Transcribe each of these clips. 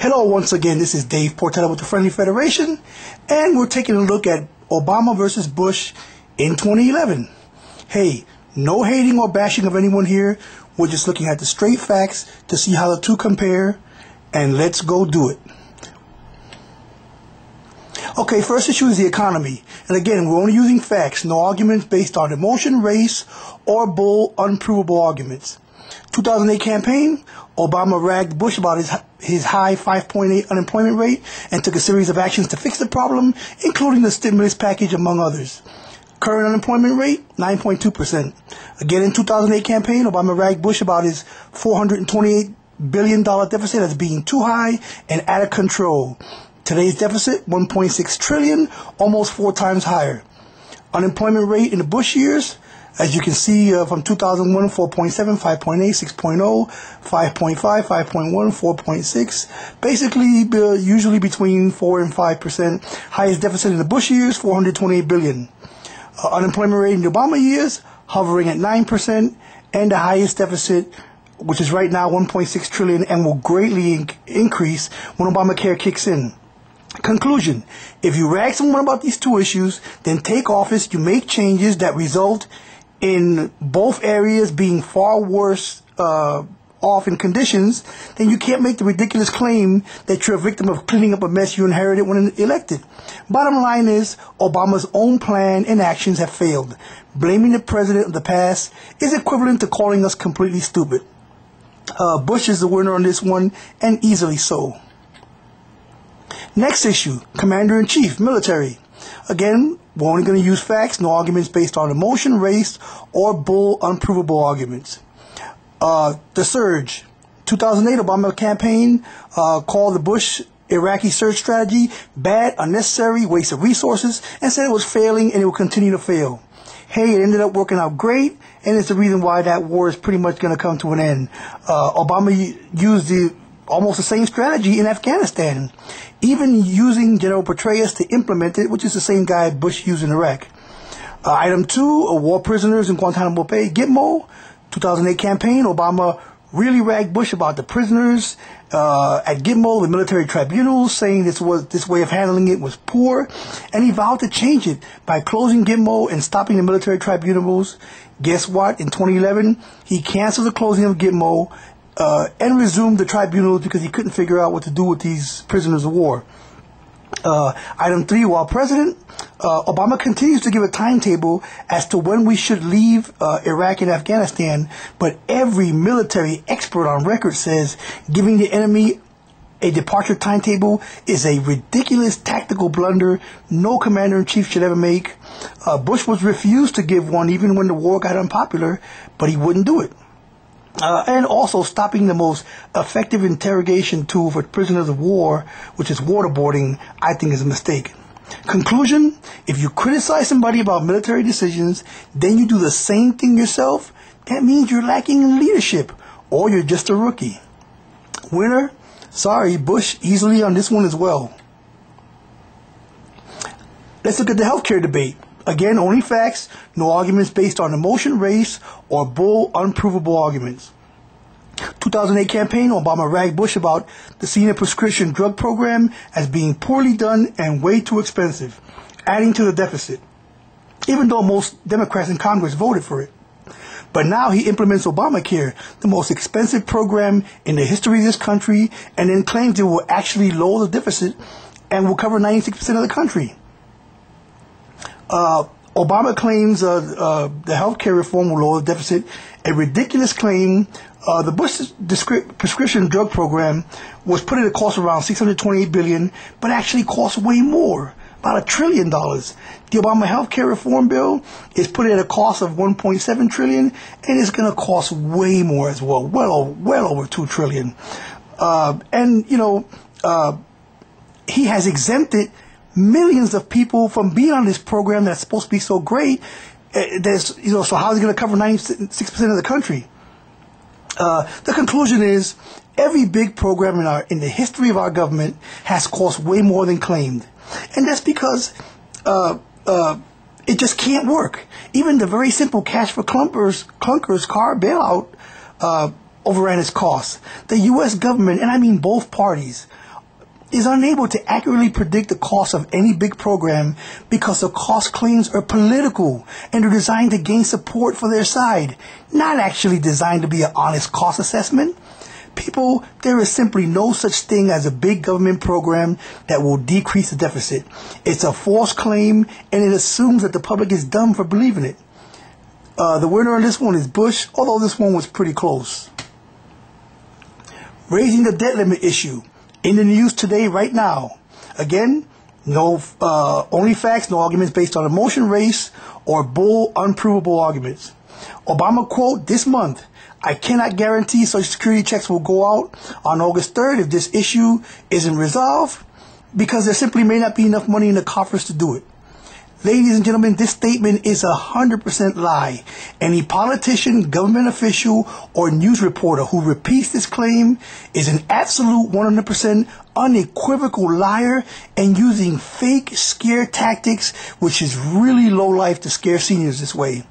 Hello once again, this is Dave Portella with the Friendly Federation, and we're taking a look at Obama versus Bush in 2011. Hey, no hating or bashing of anyone here. We're just looking at the straight facts to see how the two compare, and let's go do it. Okay, first issue is the economy. And again, we're only using facts, no arguments based on emotion, race, or bold, unprovable arguments. 2008 campaign, Obama ragged Bush about his high 5.8 unemployment rate and took a series of actions to fix the problem, including the stimulus package, among others. Current unemployment rate, 9.2%. Again, in 2008 campaign, Obama ragged Bush about his $428 billion deficit as being too high and out of control. Today's deficit, $1.6 trillion, almost 4 times higher. Unemployment rate in the Bush years, as you can see from 2001, 4.7, 5.8, 6.0, 5.5, 5.1, 4.6. Basically, usually between 4 and 5%. Highest deficit in the Bush years, $428 billion. Unemployment rate in the Obama years, hovering at 9%, and the highest deficit, which is right now $1.6 trillion, and will greatly increase when Obamacare kicks in. Conclusion: if you rag someone about these two issues, then take office, you make changes that result in both areas being far worse off in conditions, then you can't make the ridiculous claim that you're a victim of cleaning up a mess you inherited when elected. Bottom line is, Obama's own plan and actions have failed. Blaming the president of the past is equivalent to calling us completely stupid. Bush is the winner on this one, and easily so. Next issue, Commander-in-Chief, military. Again, we're only going to use facts, no arguments based on emotion, race, or bull, unprovable arguments. The surge. 2008 Obama campaign called the Bush Iraqi surge strategy bad, unnecessary, waste of resources, and said it was failing and it will continue to fail. Hey, it ended up working out great, and it's the reason why that war is pretty much going to come to an end. Obama used almost the same strategy in Afghanistan, even using General Petraeus to implement it, which is the same guy Bush used in Iraq. Item 2, war prisoners in Guantanamo Bay, Gitmo. 2008 campaign, Obama really ragged Bush about the prisoners at Gitmo, the military tribunals, saying this way of handling it was poor, and he vowed to change it by closing Gitmo and stopping the military tribunals. Guess what? In 2011, he canceled the closing of Gitmo and resumed the tribunals because he couldn't figure out what to do with these prisoners of war. Item 3, while president, Obama continues to give a timetable as to when we should leave Iraq and Afghanistan, but every military expert on record says giving the enemy a departure timetable is a ridiculous tactical blunder no commander-in-chief should ever make. Bush was refused to give one even when the war got unpopular, but he wouldn't do it. And also stopping the most effective interrogation tool for prisoners of war, which is waterboarding, I think is a mistake. Conclusion: if you criticize somebody about military decisions, then you do the same thing yourself, that means you're lacking in leadership, or you're just a rookie. Winner? Sorry, Bush easily on this one as well. Let's look at the healthcare debate. Again, only facts, no arguments based on emotion, race, or bull, unprovable arguments. 2008 campaign, Obama ragged Bush about the senior prescription drug program as being poorly done and way too expensive, adding to the deficit, even though most Democrats in Congress voted for it. But now he implements Obamacare, the most expensive program in the history of this country, and then claims it will actually lower the deficit and will cover 96% of the country. Obama claims the health care reform will lower the deficit, a ridiculous claim. The Bush prescription drug program was put at a cost around $628 billion, but actually costs way more, about $1 trillion. The Obama health care reform bill is put at a cost of $1.7 trillion, and it's going to cost way more as well, well over $2 trillion. He has exempted millions of people from being on this program that's supposed to be so great. So how is it going to cover 96% of the country? The conclusion is every big program in the history of our government has cost way more than claimed, and that's because it just can't work. Even the very simple cash for clunkers car bailout overran its costs. The U.S. government, and I mean both parties, is unable to accurately predict the cost of any big program because the cost claims are political and are designed to gain support for their side, not actually designed to be an honest cost assessment. People, there is simply no such thing as a big government program that will decrease the deficit. It's a false claim, and it assumes that the public is dumb for believing it. The winner on this one is Bush, although this one was pretty close. Raising the debt limit issue. In the news today, right now. Again, only facts, no arguments based on emotion, race, or bull, unprovable arguments. Obama quote this month, "I cannot guarantee Social Security checks will go out on August 3rd if this issue isn't resolved, because there simply may not be enough money in the coffers to do it." Ladies and gentlemen, this statement is 100% lie. Any politician, government official, or news reporter who repeats this claim is an absolute 100% unequivocal liar and using fake scare tactics, which is really low life to scare seniors this way.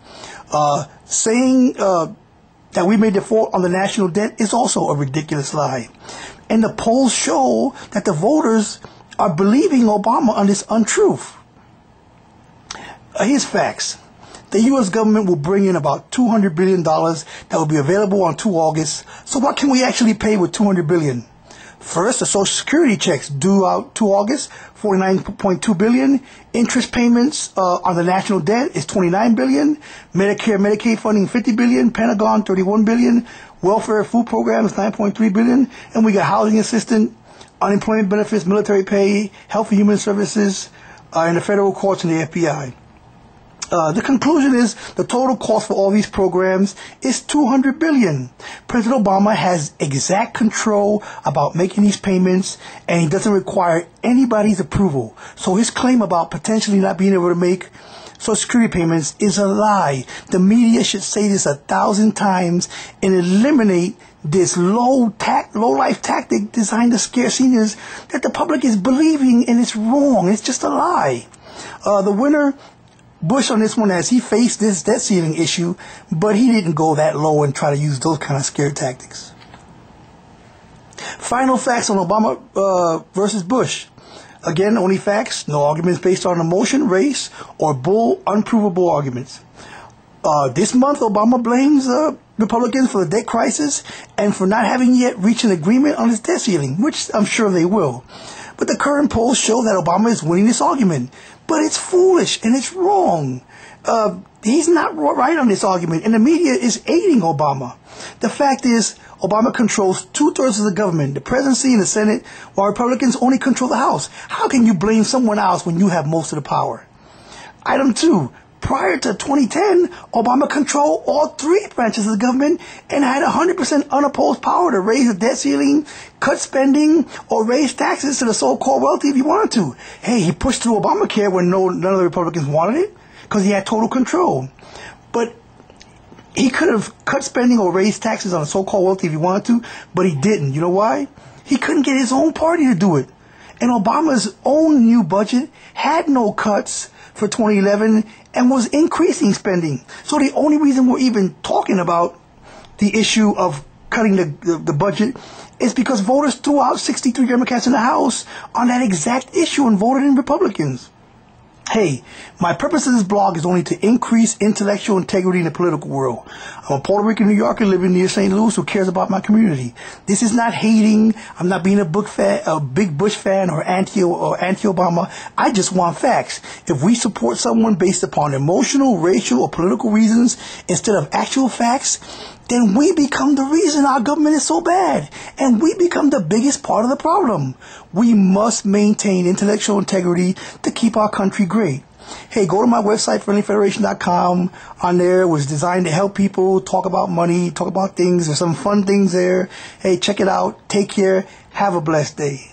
Saying that we may default on the national debt is also a ridiculous lie. And the polls show that the voters are believing Obama on this untruth. Here's facts. The U.S. government will bring in about $200 billion that will be available on 2 August. So what can we actually pay with $200 billion? First, the Social Security checks due out 2 August, $49.2 billion. Interest payments on the national debt is $29 billion. Medicare, Medicaid funding, $50 billion. Pentagon, $31 billion. Welfare food programs, $9.3 billion. And we got housing assistance, unemployment benefits, military pay, health and human services, and the federal courts and the FBI. The conclusion is the total cost for all these programs is $200 billion. President Obama has exact control about making these payments, and he doesn't require anybody's approval. So his claim about potentially not being able to make Social Security payments is a lie. The media should say this 1,000 times and eliminate this low life tactic designed to scare seniors that the public is believing, and it's wrong. It's just a lie. The winner, Bush, on this one, as he faced this debt ceiling issue, but he didn't go that low and try to use those kind of scare tactics. Final facts on Obama versus Bush. Again, only facts, no arguments based on emotion, race, or bull, unprovable arguments. This month, Obama blames Republicans for the debt crisis and for not having yet reached an agreement on his debt ceiling, which I'm sure they will. But the current polls show that Obama is winning this argument. But it's foolish and it's wrong. He's not right on this argument, and the media is aiding Obama. The fact is, Obama controls 2/3 of the government, the presidency and the Senate, while Republicans only control the House. How can you blame someone else when you have most of the power? Item 2. Prior to 2010, Obama controlled all 3 branches of the government and had 100% unopposed power to raise the debt ceiling, cut spending, or raise taxes to the so-called wealthy if he wanted to. Hey, he pushed through Obamacare when none of the Republicans wanted it because he had total control. But he could have cut spending or raised taxes on the so-called wealthy if he wanted to, but he didn't. You know why? He couldn't get his own party to do it. And Obama's own new budget had no cuts for 2011 and was increasing spending. So the only reason we're even talking about the issue of cutting the budget is because voters threw out 63 Democrats in the House on that exact issue and voted in Republicans. Hey, my purpose of this blog is only to increase intellectual integrity in the political world. I'm a Puerto Rican New Yorker living near St. Louis who cares about my community. This is not hating. I'm not being a big Bush fan or anti-Obama. I just want facts. If we support someone based upon emotional, racial, or political reasons instead of actual facts, then we become the reason our government is so bad, and we become the biggest part of the problem. We must maintain intellectual integrity to keep our country great. Hey, go to my website, friendlyfederation.com. On there, it was designed to help people talk about money, talk about things. There's some fun things there. Hey, check it out. Take care. Have a blessed day.